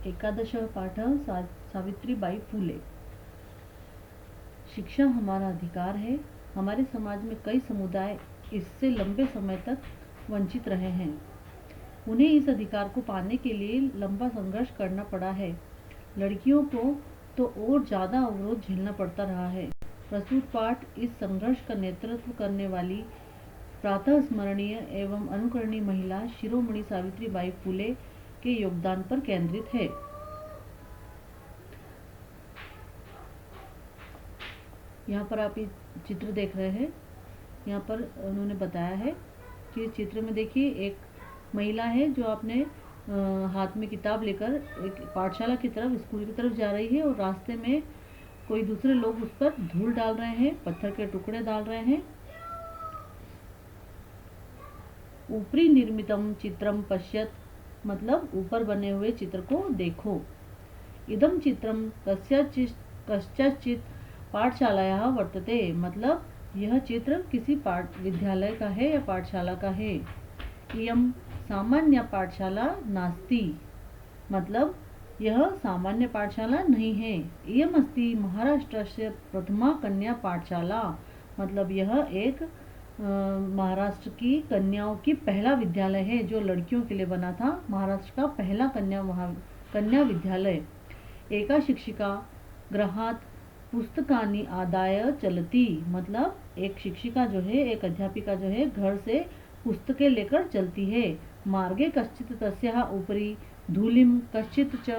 एकादशः पाठः सावित्रीबाई फूले। शिक्षा हमारा अधिकार है। हमारे समाज में कई समुदाय इससे लंबे समय तक वंचित रहे हैं। उन्हें इस अधिकार को पाने के लिए लंबा संघर्ष करना पड़ा है। लड़कियों को तो और ज़्यादा अवरोध झेलना पड़ता रहा है। प्रस्तुत पाठ इस संघर्ष का नेतृत्व करने वाली प्रातः स्मरणीय एवं अनुकरणीय महिला शिरोमणि सावित्रीबाई फूले के योगदान पर केंद्रित है। यहाँ पर आप ये चित्र देख रहे हैं। यहाँ पर उन्होंने बताया है कि इस चित्र में देखिए एक महिला है जो अपने हाथ में किताब लेकर एक पाठशाला की तरफ, स्कूल की तरफ जा रही है और रास्ते में कोई दूसरे लोग उस पर धूल डाल रहे हैं, पत्थर के टुकड़े डाल रहे हैं। ऊपरी निर्मितम चित्रम पश्यत, मतलब ऊपर बने हुए चित्र को देखो। इदम चित्रम कस्यचित् पाठशालायाः वर्तते, मतलब यह चित्र किसी विद्यालय का है या पाठशाला का है। इयं सामान्य पाठशाला नास्ति, मतलब यह सामान्य पाठशाला नहीं है। इयम् अस्ति महाराष्ट्रस्य प्रथमा कन्या पाठशाला, मतलब यह एक महाराष्ट्र की कन्याओं की पहला विद्यालय है जो लड़कियों के लिए बना था। महाराष्ट्र का पहला कन्या विद्यालय। एका शिक्षिका गृहात् पुस्तकानि आदाय चलती, मतलब एक शिक्षिका जो है, एक अध्यापिका जो है, घर से पुस्तकें लेकर चलती है। मार्गे कश्चित् तस्याः उपरि धूलिम कश्चित् च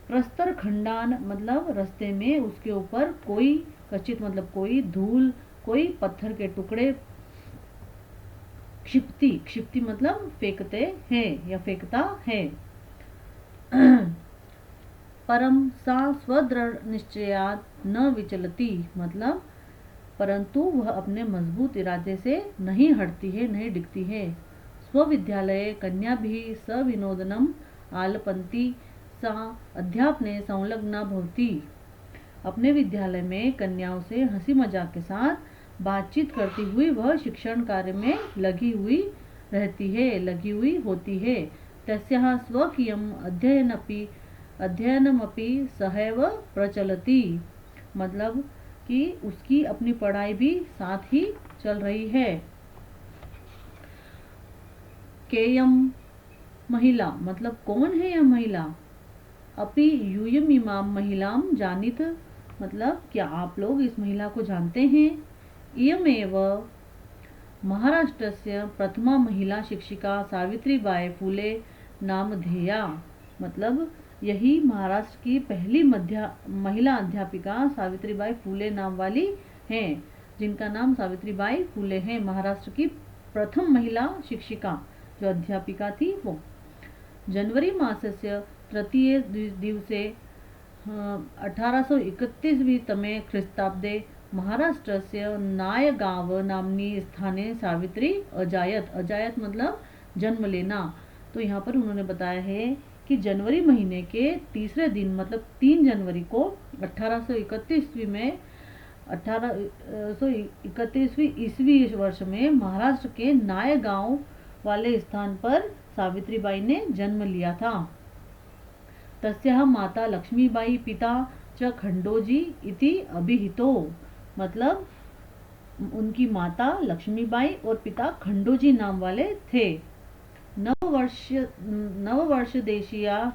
प्रस्तरखंडान, मतलब रास्ते में उसके ऊपर कोई, कश्चित् मतलब कोई, धूल, कोई पत्थर के टुकड़े, क्षिप्ति मतलब फेंकते हैं या फेंकता है। परम सा स्वदृढ़ निश्चयात् न विचलती, मतलब परंतु वह अपने मजबूत इरादे से नहीं हटती है, नहीं डिगती है। स्वविद्यालये कन्याभिः सविनोदनम आलपन्ति सा अध्यापने संलग्ना भवति, अपने विद्यालय में कन्याओं से हंसी मजाक के साथ बातचीत करती हुई वह शिक्षण कार्य में लगी हुई होती है। तस्याः स्वकीयम् अध्ययनमपि सहैव प्रचलति, मतलब कि उसकी अपनी पढ़ाई भी साथ ही चल रही है। केयम महिला, मतलब कौन है यह महिला। अपि यूयम इमाम महिलाम जानित, मतलब क्या आप लोग इस महिला को जानते हैं। इयमेव महाराष्ट्रस्य प्रथमा महिला शिक्षिका सावित्रीबाई फूले नामधेया, मतलब यही महाराष्ट्र की पहली महिला अध्यापिका सावित्रीबाई फूले नाम वाली हैं, जिनका नाम सावित्रीबाई फूले है। महाराष्ट्र की प्रथम महिला शिक्षिका जो अध्यापिका थी वो। जनवरी मासस्य तृतीये दिवसे 1831 तमे ख्रीस्ताब्दे महाराष्ट्रस्य नायगाव नामनी स्थाने सावित्री अजायत मतलब जन्म लेना। तो यहाँ पर उन्होंने बताया है कि जनवरी महीने के तीसरे दिन, मतलब 3 जनवरी को 1831 ईस्वी वर्ष में महाराष्ट्र के नायगांव वाले स्थान पर सावित्रीबाई ने जन्म लिया था। तस्याः माता लक्ष्मीबाई पिता च खंडोजी इति अभिहितो, मतलब उनकी माता लक्ष्मीबाई और पिता खंडोजी नाम वाले थे। नववर्ष देशीया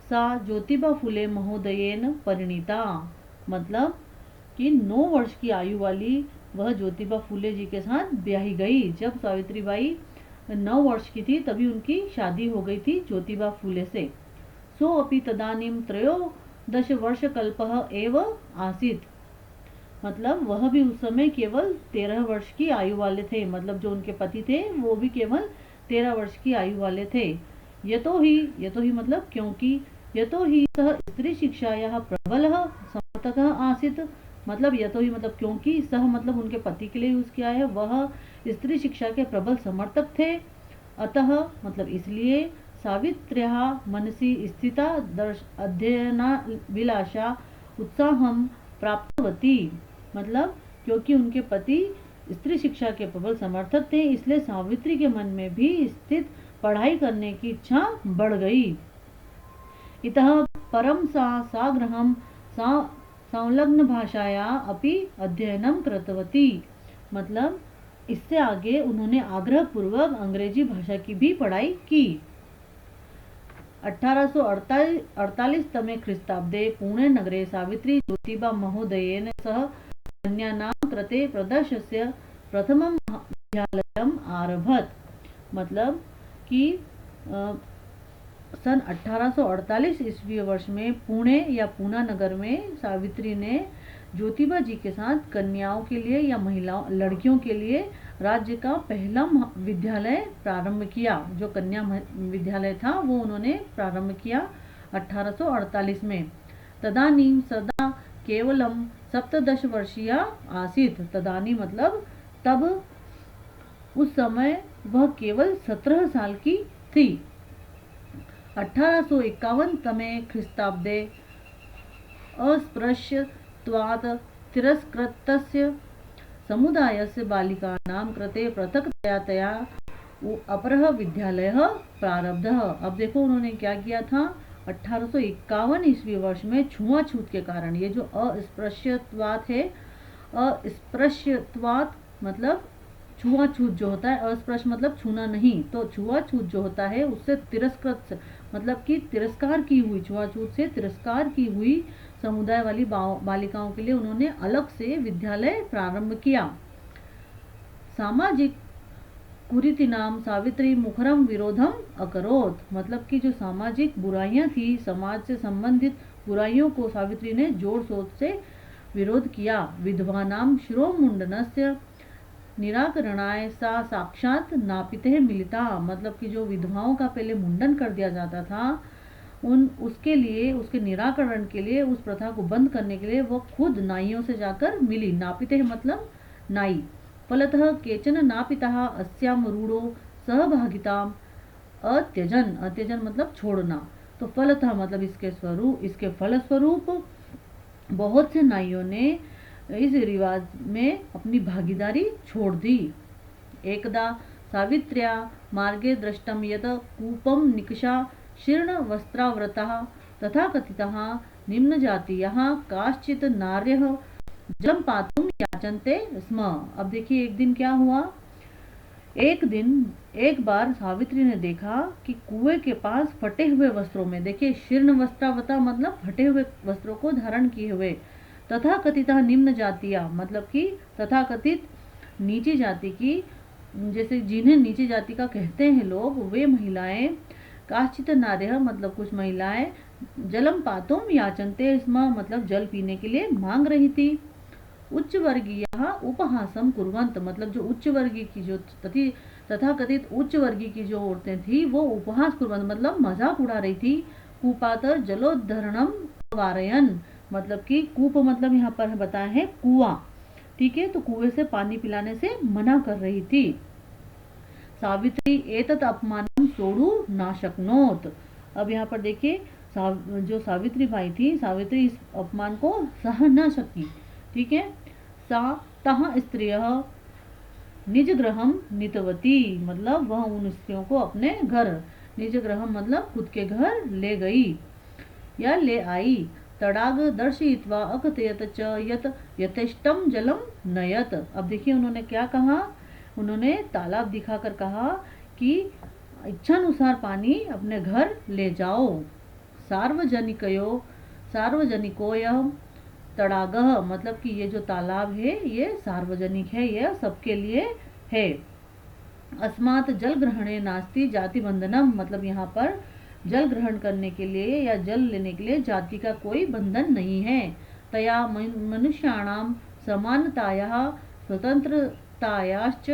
सा ज्योतिबा फूले महोदयेन परिणीता, मतलब कि 9 वर्ष की आयु वाली वह ज्योतिबा फूले जी के साथ ब्याही गई। जब सावित्रीबाई 9 वर्ष की थी तभी उनकी शादी हो गई थी ज्योतिबा फूले से। सो अपि तदानीम 13 वर्षकल्पः एव आसीत्, मतलब वह भी उस समय केवल 13 वर्ष की आयु वाले थे, मतलब जो उनके पति थे वो भी केवल 13 वर्ष की आयु वाले थे। यतो ही मतलब क्योंकि, यतो ही सह स्त्री शिक्षायाः प्रबलः समर्थकः आसीत्, मतलब यतो ही मतलब क्योंकि, सह मतलब उनके पति के लिए यूज किया है, वह स्त्री शिक्षा के प्रबल समर्थक थे। अतः मतलब इसलिए सावित्र्याः मनसि स्थिता अध्ययनाभिलाषा उत्साहं प्राप्तवती, मतलब क्योंकि उनके पति स्त्री शिक्षा के प्रबल समर्थक थे, इसलिए सावित्री के मन में भी स्थित पढ़ाई करने की इच्छा बढ़ गई। इतः परम सा गृहं संलग्न भाषाया अपि अध्ययनं कृतवती। मतलब इससे आगे उन्होंने आग्रह पूर्वक अंग्रेजी भाषा की भी पढ़ाई की। 1848 तमे ख्रीस्ताब्दे पुणे नगरे सावित्री ज्योतिबा महोदयेन सह कन्यानां कृते प्रदर्शस्य प्रथमं विद्यालयम् आरभत। मतलब कि सन 1848 ईस्वी वर्ष में पुणे या पूना नगर में सावित्री ने ज्योतिबा जी के साथ कन्याओं के लिए या महिलाओं लड़कियों के लिए राज्य का पहला विद्यालय प्रारंभ किया। जो कन्या विद्यालय था वो उन्होंने प्रारंभ किया 1848 में। तदानीं सदा केवलम 17 वर्षीया आसीत। तदानी मतलब तब उस समय वह केवल 17 साल की थी। 1851 तमे ख्रीस्ताब्दे अस्पृश्यत्वात् तिरस्कृतस्य समुदायस्य बालिकानां कृते पृथक्तया अपरः विद्यालयः प्रारब्धः। अब देखो उन्होंने क्या किया था। 1851 ईस्वी वर्ष में छुआछूत के कारण, ये जो अस्पृश्यत्वात् है, अस्पृश्यत्वात् मतलब छुआछूत जो होता है, अस्पृश्य मतलब छूना नहीं, तो छुआछूत जो होता है उससे तिरस्कृत मतलब कि तिरस्कार की हुई, छुआछूत से तिरस्कार की हुई समुदाय वाली बालिकाओं के लिए उन्होंने अलग से विद्यालय प्रारंभ किया। सामाजिक कुरीतिनाम सावित्री मुखरम विरोधम अकरोत। मतलब कि जो सामाजिक बुराइयां थी, समाज से संबंधित बुराइयों को सावित्री ने जोर शोर से विरोध किया। विधवानाम शिरोमुंडनस्य निराकरणाय सा साक्षात नापिते मिलिता। मतलब कि जो विधवाओं का पहले मुंडन कर दिया जाता था, उसके लिए, उसके निराकरण के लिए, उस प्रथा को बंद करने के लिए वो खुद नाइयों से जाकर मिली। नापिते मतलब नाई। फलतः केचन नापिता अस्याम रूढ़ो सहभागिताम अत्यजन। अत्यजन मतलब छोड़ना। तो फलतः मतलब इसके फलस्वरूप बहुत से नाइयों ने इस रिवाज में अपनी भागीदारी छोड़ दी। एकदा सावित्र्या मार्गे दृष्टम यत कूपम निकषा शीर्ण वस्त्रावृतः तथा कथितः निम्न जातीयः काश्चित नार्यः जलम पातुम याचन्ते स्म। अब देखिए एक दिन क्या हुआ। एक बार सावित्री ने देखा कि कुएं के पास फटे हुए वस्त्रों में, देखिए शीर्ण वस्त्रावृता मतलब फटे हुए वस्त्रों को धारण किए हुए, तथा कथितः निम्न जातीय मतलब कि तथा कथित नीची जाति की, जैसे जिन्हें नीची जाति का कहते हैं लोग, वे महिलाएं, काश्चित नार्यः मतलब कुछ महिलाएं, जलम पातुम याचन्ते स्म मतलब जल पीने के लिए मांग रही थी। उच्च वर्गीय उपहासम कुर्वन्त मतलब जो उच्च वर्गीय की जो तथा कथित उच्च वर्गीय की जो औरतें थी वो उपहास कुर्वन्त मतलब मजाक उड़ा रही थी। कूपातर जलोद्धरणम वारयन मतलब कि कूप मतलब यहाँ पर बताया है कुआं, ठीक है, तो कुएं से पानी पिलाने से मना कर रही थी। सावित्री एतत् अपमानम सोढ़ु ना शक्नोत। अब यहाँ पर देखिए जो सावित्री बाई थी, सावित्री इस अपमान को सह न सकी, ठीक है। सा तह स्त्रियः निज ग्रहम नीतवती मतलब वह उन स्त्रियों को अपने घर, निज ग्रहम मतलब खुद के घर ले गई या ले आई। तड़ाग दर्शयित्वा अकथयत च यत यथेष्टम जलम नयत। अब देखिए उन्होंने क्या कहा, उन्होंने तालाब दिखाकर कहा कि इच्छानुसार पानी अपने घर ले जाओ। सार्वजनिको यह तड़ागह मतलब कि ये जो तालाब है ये सार्वजनिक है, यह सबके लिए है। अस्मात् जल ग्रहणे नास्ति जाति बंधनम मतलब यहाँ पर जल ग्रहण करने के लिए या जल लेने के लिए जाति का कोई बंधन नहीं है। तया मनुष्याणाम समानतायाः स्वतंत्रतायाश्च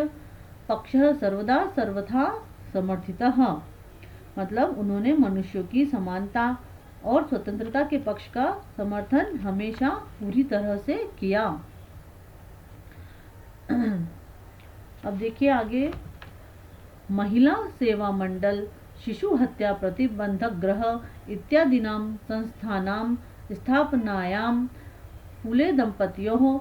पक्षः सर्वदा सर्वथा समर्थितः मतलब उन्होंने मनुष्यों की समानता और स्वतंत्रता के पक्ष का समर्थन हमेशा पूरी तरह से किया। अब देखिए आगे, महिला सेवा मंडल, शिशु हत्या प्रतिबंधक गृह इत्यादिनां संस्थानां स्थापनायां फूले दंपतियों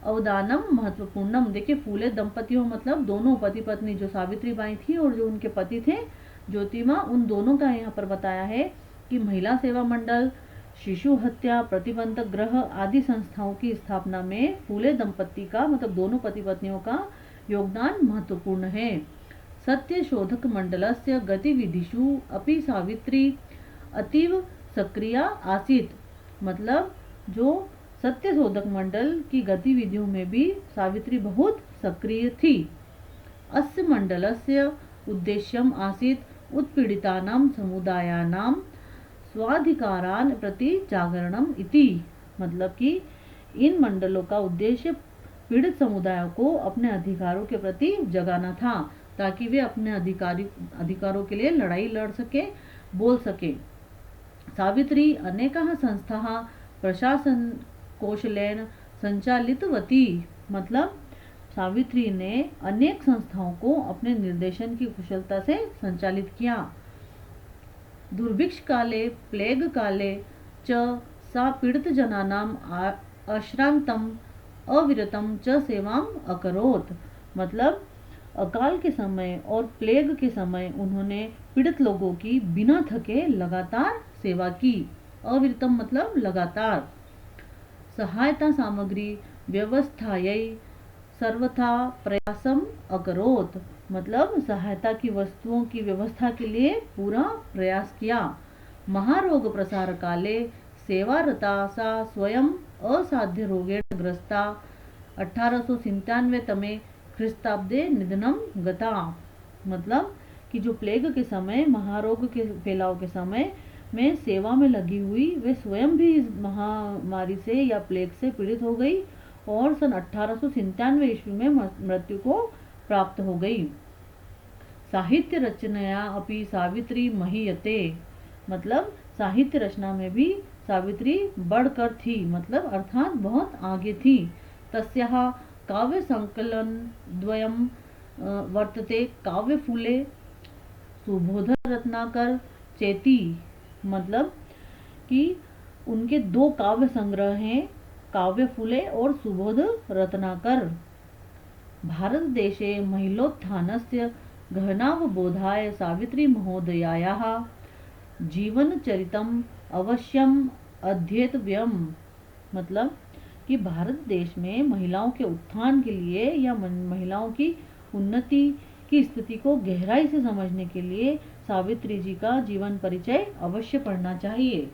अवदानम महत्वपूर्णम। देखिए फूले दंपतियों मतलब दोनों पति पत्नी, जो सावित्री बाई थी और जो उनके पति थे ज्योतिबा, उन दोनों का यहाँ पर बताया है कि महिला सेवा मंडल, शिशु हत्या प्रतिबंधक गृह आदि संस्थाओं की स्थापना में फूले दंपति का मतलब दोनों पति पत्नियों का योगदान महत्वपूर्ण है। सत्य शोधक मंडलस्य गतिविधिषु अपि सावित्री अतीव सक्रिया आसीत्, मतलब जो सत्य शोधक मंडल की गतिविधियों में भी सावित्री बहुत सक्रिय थी। अस्य मंडलस्य उद्देश्यम् आसीत् उत्पीड़ितानां समुदायानां स्वाधिकारान् प्रति जागरणम् इति, मतलब कि इन मंडलों का उद्देश्य पीड़ित समुदायों को अपने अधिकारों के प्रति जगाना था, ताकि वे अपने अधिकारों के लिए लड़ाई लड़ सके, बोल सके। सावित्री अनेकाः संस्थाः प्रशासन कौशलेन संचालितवती, मतलब सावित्री ने अनेक संस्थाओं को अपने निर्देशन की कुशलता से संचालित किया। दुर्भिक्ष काले प्लेग काले च सा पीड़ित जनानां अश्रांतम अविरतम च सेवाम अकरोत्, मतलब अकाल के समय और प्लेग के समय उन्होंने पीड़ित लोगों की बिना थके लगातार सेवा की। अविरतम मतलब लगातार। सहायता सामग्री व्यवस्थायै सर्वथा प्रयासम अकरोत्, मतलब सहायता की वस्तुओं की व्यवस्था के लिए पूरा प्रयास किया। महारोग प्रसार काले सेवारता सा स्वयं असाध्य रोगेण ग्रस्ता 1897 तमे ख्रीस्ताब्दे निधनम गता, मतलब कि जो प्लेग के समय महारोग के फैलाव के समय में सेवा में लगी हुई, वे स्वयं भी इस महामारी से या प्लेग से पीड़ित हो गई और सन 1897 ईस्वी में मृत्यु को प्राप्त हो गई। साहित्य रचनाया अपि सावित्री महीयते, मतलब साहित्य रचना में भी सावित्री बढ़कर थी, मतलब अर्थात बहुत आगे थी। तस्याः काव्य संकलन द्वयम वर्तते काव्य फूले सुबोध रत्नाकर चेती, मतलब कि उनके दो काव्य संग्रह हैं, काव्य फूले और सुबोध रत्नाकर। भारत देशे महिलोत्थानस्य गहनावबोधाय सावित्री महोदयायाः जीवनचरितम् अवश्यम अध्येतव्यम, मतलब कि भारत देश में महिलाओं के उत्थान के लिए या महिलाओं की उन्नति की स्थिति को गहराई से समझने के लिए सावित्री जी का जीवन परिचय अवश्य पढ़ना चाहिए।